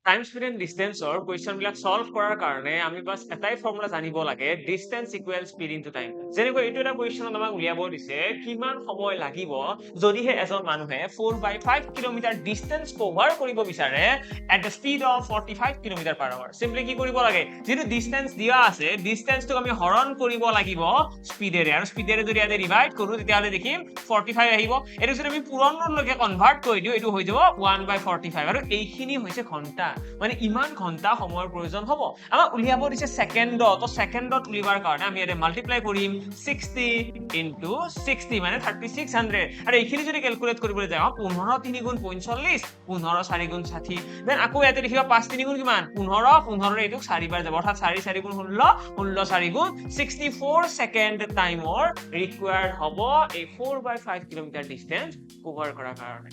Time speed and ডিষ্টেন্সৰ কুৱেশ্যনবিলাক solve কৰাৰ কাৰণে আমি বাছ এটাই ফৰ্মুলা জানিব লাগে, distance equal speed into time. যেনেকৈ এইটো এটা কুৱেশ্যনত আমাক উলিয়াব দিছে, কিমান সময় লাগিব যদিহে এজন মানুহে 4/5 কিলোমিটাৰ ডিষ্টেন্স কভাৰ কৰিব বিচাৰে at the speed of 45 kilometre per hour. Simply কি কৰিব লাগে, যিটো ডিষ্টেন্স দিয়া আছে, ডিষ্টেন্সটোক আমি হৰণ কৰিব লাগিব স্পীডেৰে, আৰু স্পীডেৰে যদি ইয়াতে ডিভাইড কৰোঁ তেতিয়াহ'লে দেখিম 45 আহিব। এইটো যদি আমি পূৰণলৈকে কনভাৰ্ট কৰি দিওঁ, এইটো হৈ যাব 1/45, আৰু এইখিনি হৈছে ঘণ্টা। মানে ইমান ঘণ্টা সময়ৰ প্ৰয়োজন হ'ব। আমাক উলিয়াব দিছে ছেকেণ্ডত, তো ছেকেণ্ডত উলিয়াবৰ কাৰণে আমি ইয়াতে মাল্টিপ্লাই কৰিম 60 ইনটু 60 মানে 3600, আৰু এইখিনি যদি কেলকুলেট কৰিবলৈ যাওঁ 15 3 গুণ 45, 15 4 গুণ 60, দেন আকৌ ইয়াতে দেখিবা 5 3 গুণ কিমান 15, 15 এইটো 4 বাৰ যাব, অৰ্থাৎ 4 4 গুণ 16, 16 4 গুণ 64 ছেকেণ্ড টাইমৰ ৰিকুৱাৰ্ড হ'ব এই 4/5 কিলোমিটাৰ ডিষ্টেন্স কভাৰ কৰাৰ কাৰণে।